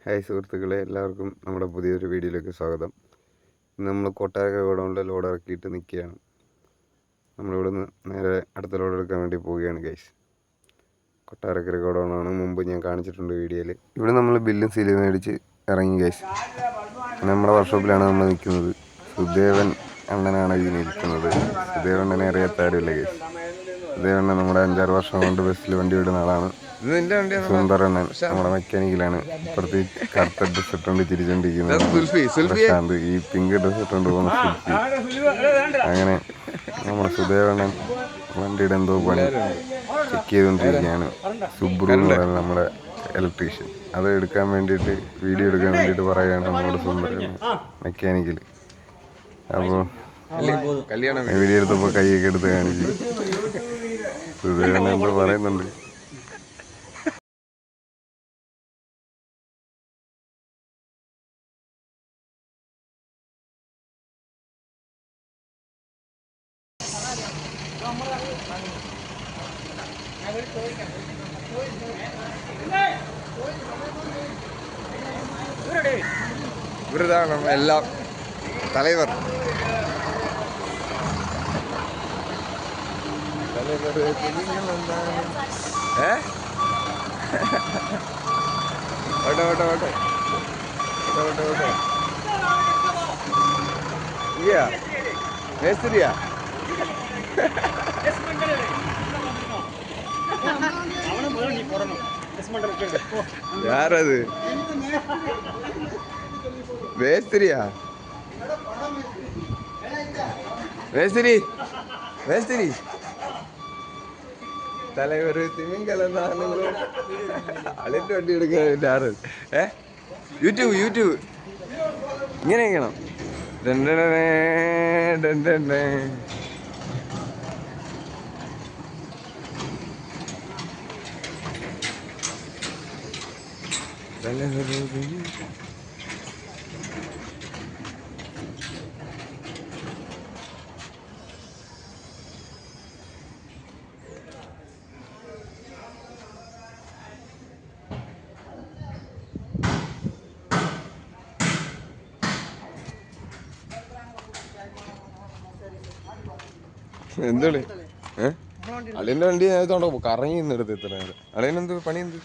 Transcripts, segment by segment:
Hi സുഹൃത്തുക്കളെ, എല്ലാവർക്കും നമ്മുടെ പുതിയൊരു വീഡിയോയിലേക്ക് സ്വാഗതം. ഇന്ന് നമ്മൾ കൊട്ടാരക്കര ഗോഡൗണിൽ ലോഡ് ഇറക്കിയിട്ട് നിൽക്കുകയാണ്. നമ്മളിവിടെ നിന്ന് നേരെ അടുത്ത ലോഡ് എടുക്കാൻ വേണ്ടി പോവുകയാണ് ഗൈസ്. കൊട്ടാരക്കര ഗോഡൗണാണ്, മുമ്പ് ഞാൻ കാണിച്ചിട്ടുണ്ട് വീഡിയോയിൽ. ഇവിടെ നമ്മൾ ബില്ലും സീലും മേടിച്ച് ഇറങ്ങി ഗൈസ്. നമ്മുടെ വർക്ക്ഷോപ്പിലാണ് നമ്മൾ നിൽക്കുന്നത്. സുദേവൻ അണ്ണനാണ് ഇതിന് ഇരിക്കുന്നത്. സുദേവൻ അണ്ണനെ അറിയാത്ത ആരുമില്ല ഗൈസ്. സുദേവൻ അണ്ണൻ നമ്മുടെ 5-6 വർഷം കൊണ്ട് ബസ്സിൽ വണ്ടി വിടുന്ന ആളാണ്. സുന്ദരണ്ണൻ നമ്മുടെ മെക്കാനിക്കലാണ്. ഇപ്പുറത്ത് കറുത്ത ഡ്രസ് ഇട്ടുകൊണ്ട് തിരിച്ചോണ്ടിരിക്കുന്നത് പ്രശാന്ത്. ഈ പിങ്ക് ഡ്രസ് ഇട്ടുകൊണ്ട് പോകുന്ന സുൽഫി. അങ്ങനെ നമ്മുടെ സുദേവണ്ണൻ വണ്ടിയുടെ എന്തോ പണി ചെക്ക് ചെയ്തുകൊണ്ടിരിക്കുകയാണ്. സുബ്രു എന്ന് പറയുന്നത് നമ്മുടെ ഇലക്ട്രീഷ്യൻ. അത് എടുക്കാൻ വേണ്ടിയിട്ട്, വീഡിയോ എടുക്കാൻ വേണ്ടിയിട്ട് പറയുകയാണ് നമ്മുടെ സുന്ദരണ്ണൻ മെക്കാനിക്കൽ. അപ്പോൾ വീഡിയോ എടുത്തപ്പോൾ കൈയൊക്കെ എടുത്ത് കാണിച്ചു. സുദേവണ്ണൻ എന്തോ പറയുന്നുണ്ട്. ഇവരിതാണ് എല്ലാം தலைவர். மேஸ்திரியா? யாரது? மேஸ்திரியா? மேஸ்திரி மேஸ்திரி தலைவர் திமிங்கலம் தான். അളിന്റെ വണ്ടി എടുക്കാൻ ആറ് യൂട്യൂബ് ഇങ്ങനെ ഇരിക്കണം. എന്താണ് അളിയന്റെ വണ്ടി നേരത്തോണ്ടോ കറങ്ങി നിന്നെടുത്ത് ഇത്ര നേരം. അളിയനെന്ത് പണി? എന്ത്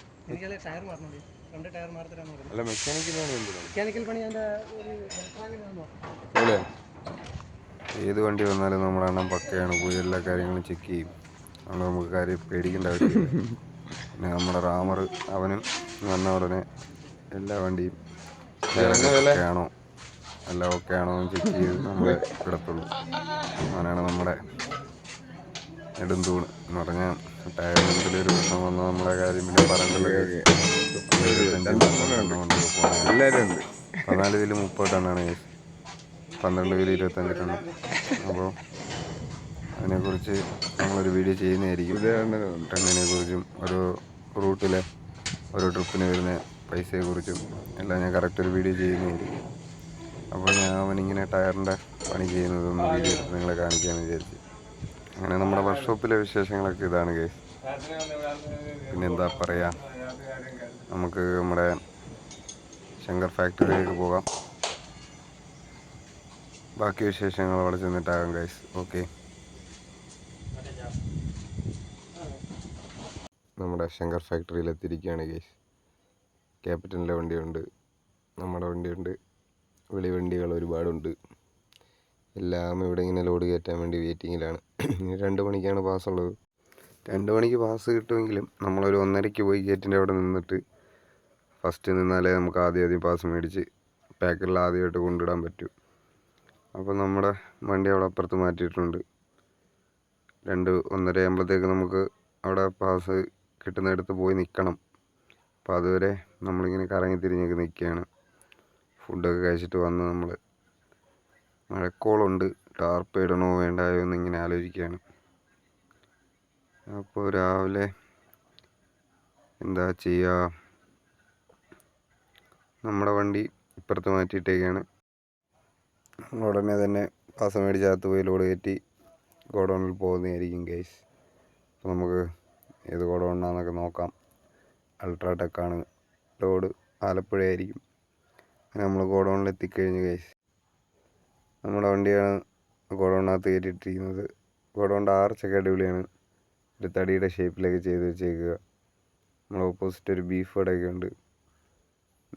അല്ല മെക്കാനിക്കൽ പണി? ഏത് വണ്ടി വന്നാലും നമ്മുടെ അണ്ണൻ പക്കയാണ്, പോയി എല്ലാ കാര്യങ്ങളും ചെക്ക് ചെയ്യും. അതുകൊണ്ട് നമുക്ക് കാര്യം പേടിക്കേണ്ട ആവശ്യമില്ല. പിന്നെ നമ്മുടെ റാമർ അവനും വന്ന ഉടനെ എല്ലാ വണ്ടിയും ആണോ എല്ലാം ഓക്കെ ആണോ എന്ന് ചെക്ക് ചെയ്ത് നമ്മളെ വിടത്തുള്ളൂ. അവനാണ് നമ്മുടെ നെടുന്തൂണ് എന്ന് പറഞ്ഞാൽ. ടയറിന് എന്തെങ്കിലും ഒരു പ്രശ്നം വന്നാൽ നമ്മളെ കാര്യം പിന്നെ പറയേണ്ടത്. 14 വീല് 30 ടണ്ണാണ്, 12 വീല് 25 ടണ്ണ്. അപ്പോൾ അതിനെക്കുറിച്ച് നമ്മളൊരു വീഡിയോ ചെയ്യുന്നതായിരിക്കും. ടണ്ണിനെ കുറിച്ചും ഓരോ റൂട്ടിലെ ഓരോ ട്രിപ്പിന് വരുന്ന പൈസയെക്കുറിച്ചും എല്ലാം ഞാൻ കറക്റ്റ് ഒരു വീഡിയോ ചെയ്യുന്നതായിരിക്കും. അപ്പോൾ ഞാൻ അവനിങ്ങനെ ടയറിൻ്റെ പണി ചെയ്യുന്നതൊന്ന് വീഡിയോ എടുത്ത് നിങ്ങളെ കാണിക്കാമെന്ന് വിചാരിച്ചു. അങ്ങനെ നമ്മുടെ വർക്ക്ഷോപ്പിലെ വിശേഷങ്ങളൊക്കെ ഇതാണ് ഗൈസ്. പിന്നെ എന്താ പറയുക, നമുക്ക് നമ്മുടെ ശങ്കർ ഫാക്ടറിയിലേക്ക് പോകാം. ബാക്കി വിശേഷങ്ങൾ അവിടെ ചെന്നിട്ടാകാം ഗൈസ്. ഓക്കെ, നമ്മുടെ ശങ്കർ ഫാക്ടറിയിൽ എത്തിയിരിക്കുകയാണ് ഗൈസ്. ക്യാപിറ്റലിൻ്റെ വണ്ടിയുണ്ട്, നമ്മുടെ വണ്ടിയുണ്ട്, വെളിവണ്ടികൾ ഒരുപാടുണ്ട്. എല്ലാം ഇവിടെ ഇങ്ങനെ ലോഡ് കയറ്റാൻ വേണ്ടി വെയിറ്റിങ്ങിലാണ്. 2 മണിക്കാണ് പാസ് ഉള്ളത്. 2 മണിക്ക് പാസ് കിട്ടുമെങ്കിലും നമ്മളൊരു 1:30 പോയി ഗേറ്റിൻ്റെ അവിടെ നിന്നിട്ട് ഫസ്റ്റ് നിന്നാലേ നമുക്ക് ആദ്യം പാസ് മേടിച്ച് പാക്കറിൽ ആദ്യമായിട്ട് കൊണ്ടിടാൻ പറ്റൂ. അപ്പോൾ നമ്മുടെ വണ്ടി അവിടെ അപ്പുറത്ത് മാറ്റിയിട്ടുണ്ട്. 1:30 ആകുമ്പോഴത്തേക്ക് നമുക്ക് അവിടെ പാസ് കിട്ടുന്നിടത്ത് പോയി നിൽക്കണം. അപ്പോൾ അതുവരെ നമ്മളിങ്ങനെ കറങ്ങി തിരിഞ്ഞൊക്കെ നിൽക്കുകയാണ്. ഫുഡൊക്കെ കഴിച്ചിട്ട് വന്ന് നമ്മൾ മഴക്കോളുണ്ട്, ടാർപ്പ് ഇടണോ വേണ്ടായോ എന്നിങ്ങനെ ആലോചിക്കുകയാണ്. അപ്പോൾ രാവിലെ എന്താ ചെയ്യുക, നമ്മുടെ വണ്ടി ഇപ്പുറത്ത് മാറ്റിയിട്ടേക്കാണ്. ഉടനെ തന്നെ പാസ് മേടിച്ചകത്ത് പോയി ലോഡ് കയറ്റി ഗോഡൗണിൽ പോകുന്നതായിരിക്കും ഗൈസ്. അപ്പോൾ നമുക്ക് ഏത് ഗോഡൗണാണെന്നൊക്കെ നോക്കാം. അൾട്രാടെക്കാണ് ലോഡ്. ആലപ്പുഴ ആയിരിക്കും. അങ്ങനെ നമ്മൾ ഗോഡൗണിൽ എത്തിക്കഴിഞ്ഞ് ഗൈസ്. നമ്മുടെ വണ്ടിയാണ് ഗോഡൗണിനകത്ത് കയറ്റിയിട്ടിരിക്കുന്നത്. ഗോഡൗണിൻ്റെ ആർച്ചൊക്കെ അടിപൊളിയാണ്. ഒരു തടിയുടെ ഷേപ്പിലേക്ക് ചെയ്ത് വെച്ചേക്കുക. നമ്മൾ ഓപ്പോസിറ്റ് ഒരു ബീഫ് കടയൊക്കെ ഉണ്ട്.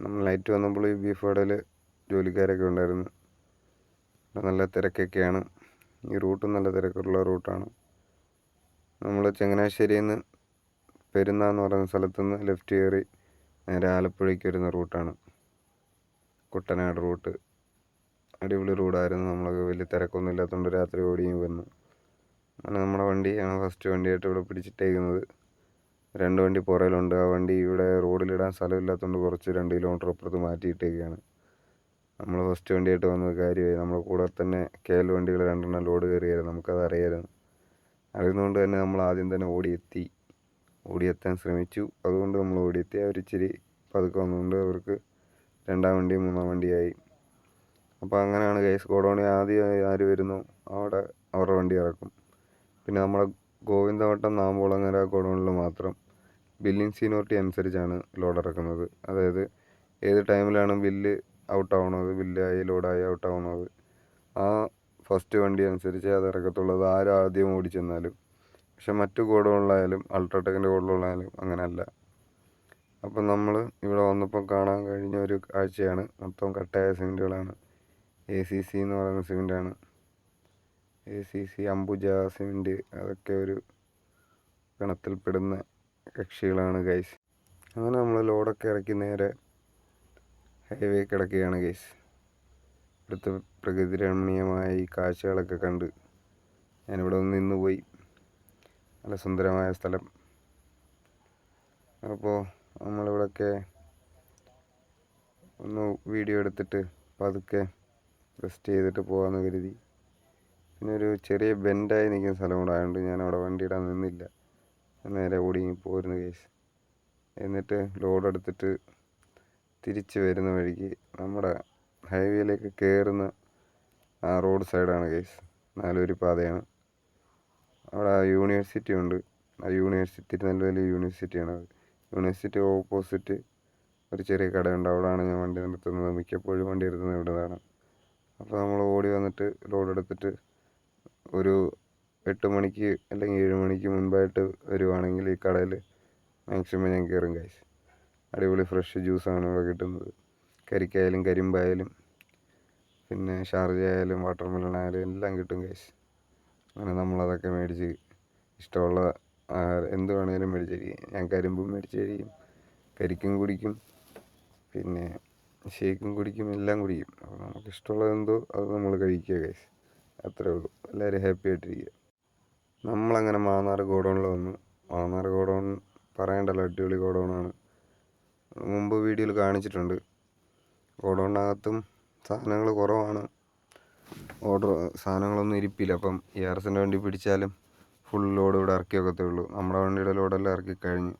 നമ്മൾ നൈറ്റ് വന്നപ്പോൾ ഈ ബീഫ് കടയിൽ ജോലിക്കാരൊക്കെ ഉണ്ടായിരുന്നു. നല്ല തിരക്കൊക്കെയാണ്. ഈ റൂട്ടും നല്ല തിരക്കുള്ള റൂട്ടാണ്. നമ്മൾ ചങ്ങനാശ്ശേരിയിൽ നിന്ന് പെരുന്ന എന്ന് പറയുന്ന സ്ഥലത്തുനിന്ന് ലെഫ്റ്റ് കയറി നേരെ ആലപ്പുഴയ്ക്ക് വരുന്ന റൂട്ടാണ് കുട്ടനാട് റൂട്ട്. അടിപൊളി റോഡായിരുന്നു. നമ്മളൊക്കെ വലിയ തിരക്കൊന്നും ഇല്ലാത്തതുകൊണ്ട് രാത്രി ഓടിയും വന്നു. അങ്ങനെ നമ്മുടെ വണ്ടിയാണ് ഫസ്റ്റ് വണ്ടിയായിട്ട് ഇവിടെ പിടിച്ചിട്ടേക്കുന്നത്. 2 വണ്ടി പുറയിലുണ്ട്. ആ വണ്ടി ഇവിടെ റോഡിലിടാൻ സ്ഥലമില്ലാത്തതുകൊണ്ട് കുറച്ച് 2 കിലോമീറ്റർ അപ്പുറത്ത് മാറ്റിയിട്ടേക്കാണ്. നമ്മൾ ഫസ്റ്റ് വണ്ടിയായിട്ട് വന്നത് കാര്യമായി. നമ്മുടെ കൂടെ തന്നെ KL വണ്ടികൾ 2 ലോഡ് കയറിയായിരുന്നു. നമുക്കത് അറിയായിരുന്നു. അറിയുന്നതുകൊണ്ട് തന്നെ നമ്മൾ ആദ്യം തന്നെ ഓടിയെത്താൻ ശ്രമിച്ചു. അതുകൊണ്ട് നമ്മൾ ഓടിയെത്തി. അവരിച്ചിരി പതുക്കെ വന്നുകൊണ്ട് അവർക്ക് 2ാം വണ്ടിയും 3ാം വണ്ടിയായി. അപ്പോൾ അങ്ങനെയാണ് ഗൈസ്. ഗോഡൗണിൽ ആദ്യം ആര് വരുന്നു അവിടെ അവരുടെ വണ്ടി ഇറക്കും. പിന്നെ നമ്മുടെ ഗോവിന്ദവട്ടം നാമ്പുളങ്ങര ഗോഡൗണിൽ മാത്രം ബില്ലിംഗ് സീനിയോറിറ്റി അനുസരിച്ചാണ് ലോഡ് ഇറക്കുന്നത്. അതായത് ഏത് ടൈമിലാണ് ബില്ല് ഔട്ടാവുന്നത്, ബില്ലായി ലോഡായി ഔട്ടാവുന്നത്, ആ ഫസ്റ്റ് വണ്ടി അനുസരിച്ച് അത് ഇറക്കത്തുള്ളത്. ആദ്യം ഓടിച്ചെന്നാലും. പക്ഷെ മറ്റു ഗോഡൗണിലായാലും അൾട്രാടെക്കിൻ്റെ ഗോഡൗണിലായാലും അങ്ങനെയല്ല. അപ്പം നമ്മൾ ഇവിടെ വന്നപ്പോൾ കാണാൻ കഴിഞ്ഞ ഒരു കാഴ്ചയാണ്. മൊത്തം കട്ടയായ സിമെൻറ്റുകളാണ്. ACC എന്ന് പറയുന്ന സിമെൻറ്റാണ്. ACC, അംബുജ സിമെൻറ്റ്, അതൊക്കെ ഒരു ഗണത്തിൽപ്പെടുന്ന കക്ഷികളാണ് ഗൈസ്. അങ്ങനെ നമ്മൾ ലോഡൊക്കെ ഇറക്കി നേരെ ഹൈവേ കിടക്കുകയാണ് ഗൈസ്. ഇവിടുത്തെ പ്രകൃതി രമണീയമായ ഈ കാഴ്ചകളൊക്കെ കണ്ട് ഞാനിവിടെ ഒന്ന് നിന്ന് പോയി. നല്ല സുന്ദരമായ സ്ഥലം. അപ്പോൾ നമ്മളിവിടെയൊക്കെ ഒന്ന് വീഡിയോ എടുത്തിട്ട് പതുക്കെ റെസ്റ്റ് ചെയ്തിട്ട് പോകാമെന്ന് കരുതി. പിന്നെ ഒരു ചെറിയ ബെൻഡായി നിൽക്കുന്ന സ്ഥലം കൂടെ ആയതുകൊണ്ട് ഞാൻ അവിടെ വണ്ടി ഇടാൻ നിന്നില്ല. നേരെ ഓടി പോരുന്നു കേസ്. എന്നിട്ട് ലോഡ് എടുത്തിട്ട് തിരിച്ച് വരുന്ന വഴിക്ക് നമ്മുടെ ഹൈവേയിലേക്ക് കയറുന്ന ആ റോഡ് സൈഡാണ് കേസ്. നാലുവരി പാതയാണ്. അവിടെ യൂണിവേഴ്സിറ്റി ഉണ്ട്. ആ യൂണിവേഴ്സിറ്റി നല്ല വലിയ യൂണിവേഴ്സിറ്റിയാണ്. അത് യൂണിവേഴ്സിറ്റി ഓപ്പോസിറ്റ് ഒരു ചെറിയ കടയുണ്ട്. അവിടെയാണ് ഞാൻ വണ്ടി നിർത്തുന്നത്. മിക്കപ്പോഴും വണ്ടി എടുക്കുന്നത് ഇവിടെയാണ്. അപ്പോൾ നമ്മൾ ഓടി വന്നിട്ട് ലോഡ് എടുത്തിട്ട് ഒരു 8 മണിക്ക് അല്ലെങ്കിൽ 7 മണിക്ക് മുൻപായിട്ട് വരുവാണെങ്കിൽ ഈ കടയിൽ മാക്സിമം ഞാൻ കയറും ഗൈസ്. അടിപൊളി ഫ്രഷ് ജ്യൂസാണ് ഇവിടെ കിട്ടുന്നത്. കരിക്കായാലും കരിമ്പായാലും പിന്നെ ഷാർജ ആയാലും വാട്ടർ മെലൺ ആയാലും എല്ലാം കിട്ടും ഗൈസ്. അങ്ങനെ നമ്മളതൊക്കെ മേടിച്ച് ഇഷ്ടമുള്ള എന്ത് വേണേലും മേടിച്ചിരിക്കും. ഞാൻ കരിമ്പും മേടിച്ച് കഴിക്കും, കരിക്കും കുടിക്കും, പിന്നെ ഷേക്കും കുടിക്കും, എല്ലാം കുടിക്കും. അപ്പോൾ നമുക്ക് ഇഷ്ടമുള്ളത് എന്തോ അത് നമ്മൾ കഴിക്കുക ഗൈസ്. അത്രേ ഉള്ളൂ. എല്ലാവരും ഹാപ്പി ആയിട്ടിരിക്കുക. നമ്മളങ്ങനെ മാന്നാർ ഗോഡൗണിൽ വന്നു. മാന്നാർ ഗോഡൗൺ പറയണ്ടല്ലോ, അടിപൊളി ഗോഡൗണാണ്. മുമ്പ് വീഡിയോയിൽ കാണിച്ചിട്ടുണ്ട്. ഗോഡൗണിനകത്തും സാധനങ്ങൾ കുറവാണ്. സാധനങ്ങളൊന്നും ഇരിപ്പില്ല. അപ്പം ERSൻ്റെ വണ്ടി പിടിച്ചാലും ഫുൾ ലോഡ് ഇവിടെ ഇറക്കി വെക്കത്തേ ഉള്ളൂ. നമ്മുടെ വണ്ടിയുടെ ലോഡെല്ലാം ഇറക്കി കഴിഞ്ഞ്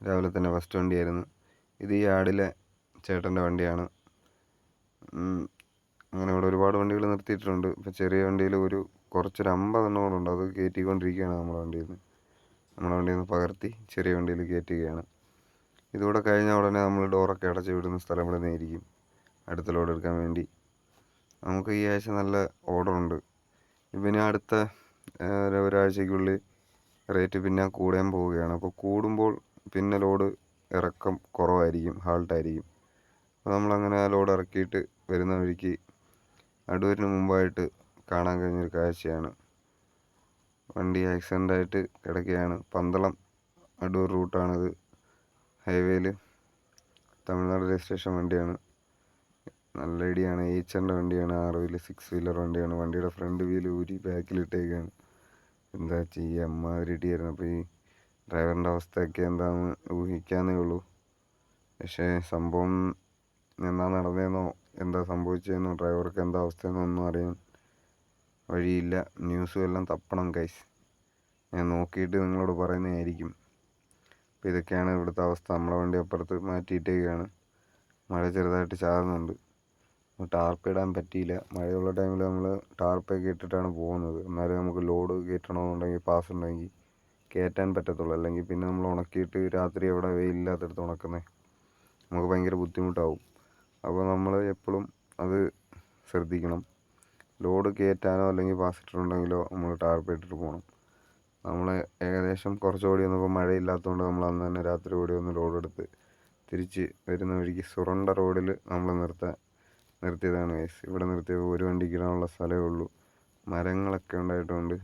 രാവിലെ തന്നെ ഫസ്റ്റ് വണ്ടിയായിരുന്നു. ഇത് ഈ യാർഡിലെ ചേട്ടൻ്റെ വണ്ടിയാണ്. അങ്ങനെ ഇവിടെ ഒരുപാട് വണ്ടികൾ നിർത്തിയിട്ടുണ്ട്. ഇപ്പോൾ ചെറിയ വണ്ടിയിൽ കുറച്ചൊരു 50 എണ്ണങ്ങളുണ്ട്. അത് കയറ്റിക്കൊണ്ടിരിക്കുകയാണ് നമ്മുടെ വണ്ടിയിൽ നിന്ന് പകർത്തി ചെറിയ വണ്ടിയിൽ കയറ്റുകയാണ്. ഇതുകൂടെ കഴിഞ്ഞ ഉടനെ നമ്മൾ ഡോറൊക്കെ അടച്ച് വിടുന്ന സ്ഥലം ഇവിടെ നിന്നായിരിക്കും അടുത്ത ലോഡ് എടുക്കാൻ വേണ്ടി. നമുക്ക് ഈ ആഴ്ച നല്ല ഓർഡറുണ്ട്. പിന്നെ അടുത്ത ഒരാഴ്ചയ്ക്കുള്ളിൽ റേറ്റ് പിന്നെ കൂടാൻ പോവുകയാണ്. അപ്പോൾ കൂടുമ്പോൾ പിന്നെ ലോഡ് ഇറക്കം കുറവായിരിക്കും, ഹാൾട്ടായിരിക്കും. അപ്പോൾ നമ്മളങ്ങനെ ആ ലോഡ് ഇറക്കിയിട്ട് വരുന്ന വഴിക്ക് അടൂരിന് മുമ്പായിട്ട് കാണാൻ കഴിഞ്ഞൊരു കാഴ്ചയാണ്. വണ്ടി ആക്സിഡൻ്റായിട്ട് കിടക്കുകയാണ്. പന്തളം അടൂർ റൂട്ടാണിത്. ഹൈവേയിൽ തമിഴ്നാട് രജിസ്ട്രേഷൻ വണ്ടിയാണ്. നല്ല ഐഡിയാണ്. HRൻ്റെ വണ്ടിയാണ്. 6 വീല് 6 വീലർ വണ്ടിയാണ്. വണ്ടിയുടെ ഫ്രണ്ട് വീല് ഊരി ബാക്കിലിട്ടേക്കാണ്. എന്താ ചെയ്യുക, അമ്മാതിരി ഇടിയായിരുന്നു. അപ്പോൾ ഈ ഡ്രൈവറിൻ്റെ അവസ്ഥയൊക്കെ എന്താണെന്ന് ഊഹിക്കാന്നേ ഉള്ളൂ. പക്ഷേ സംഭവം എന്താ നടന്നതെന്നോ എന്താ സംഭവിച്ചതെന്നോ ഡ്രൈവർക്ക് എന്താ അവസ്ഥയെന്നോ ഒന്നും അറിയാൻ വഴിയില്ല. ന്യൂസും എല്ലാം തപ്പണം ഗൈസ്. ഞാൻ നോക്കിയിട്ട് നിങ്ങളോട് പറയുന്നതായിരിക്കും. അപ്പോൾ ഇതൊക്കെയാണ് ഇവിടുത്തെ അവസ്ഥ. നമ്മളെ വണ്ടി അപ്പുറത്ത് മാറ്റിയിട്ടേക്കാണ്. മഴ ചെറുതായിട്ട് ചാറുന്നുണ്ട്. ടാർപ്പ് ഇടാൻ പറ്റിയില്ല. മഴയുള്ള ടൈമിൽ നമ്മൾ ടാർപ്പൊക്കെ ഇട്ടിട്ടാണ് പോകുന്നത്. എന്നാലും നമുക്ക് ലോഡ് കയറ്റണമെന്നുണ്ടെങ്കിൽ പാസ് ഉണ്ടെങ്കിൽ കയറ്റാൻ പറ്റത്തുള്ളൂ. അല്ലെങ്കിൽ പിന്നെ നമ്മൾ ഉണക്കിയിട്ട് രാത്രി അവിടെ വെയിലില്ലാത്തടത്ത് ഉണക്കുന്നത്. നമുക്ക് ഭയങ്കര ബുദ്ധിമുട്ടാവും. അപ്പോൾ നമ്മൾ എപ്പോഴും അത് ശ്രദ്ധിക്കണം. ലോഡ് കയറ്റാനോ അല്ലെങ്കിൽ പാസിട്ടുണ്ടെങ്കിലോ നമ്മൾ ടാർപ്പ് ഇട്ടിട്ട് പോകണം. നമ്മൾ ഏകദേശം കുറച്ച് ഓടി വന്നപ്പോൾ മഴയില്ലാത്തതുകൊണ്ട് നമ്മൾ അന്ന് തന്നെ രാത്രി ഓടി വന്ന് ലോഡ് എടുത്ത് തിരിച്ച് വരുന്ന വഴിക്ക് സുറണ്ട റോഡിൽ നമ്മൾ നിർത്തിയതാണ് ഗൈസ്. ഇവിടെ നിർത്തിയപ്പോൾ ഒരു വണ്ടിക്ക് ഇടാനുള്ള സ്ഥലമേ ഉള്ളൂ. മരങ്ങളൊക്കെ ഉണ്ടായതുകൊണ്ട്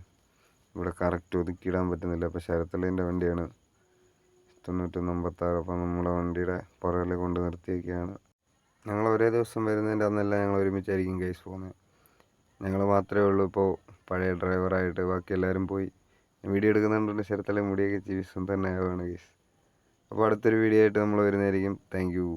ഇവിടെ കറക്റ്റ് ഒതുക്കിയിടാൻ പറ്റുന്നില്ല. അപ്പോൾ ശരത്തളിൻ്റെ വണ്ടിയാണ് 9956. അപ്പോൾ നമ്മുടെ വണ്ടിയുടെ പുറകിൽ കൊണ്ട് നിർത്തിയൊക്കെയാണ്. ഞങ്ങൾ ഒരേ ദിവസം വരുന്നതിൻ്റെ അന്നെല്ലാം ഞങ്ങൾ ഒരുമിച്ചായിരിക്കും ഗൈസ് പോകുന്നത്. ഞങ്ങൾ മാത്രമേ ഉള്ളൂ ഇപ്പോൾ പഴയ ഡ്രൈവറായിട്ട്. ബാക്കി എല്ലാവരും പോയി. വീഡിയോ എടുക്കുന്നുണ്ട് ശരത്തളി മുടിയൊക്കെ ജീവിസം തന്നെ ആവുകയാണ് ഗൈസ്. അപ്പോൾ അടുത്തൊരു വീഡിയോ ആയിട്ട് നമ്മൾ വരുന്നതായിരിക്കും. Thank you.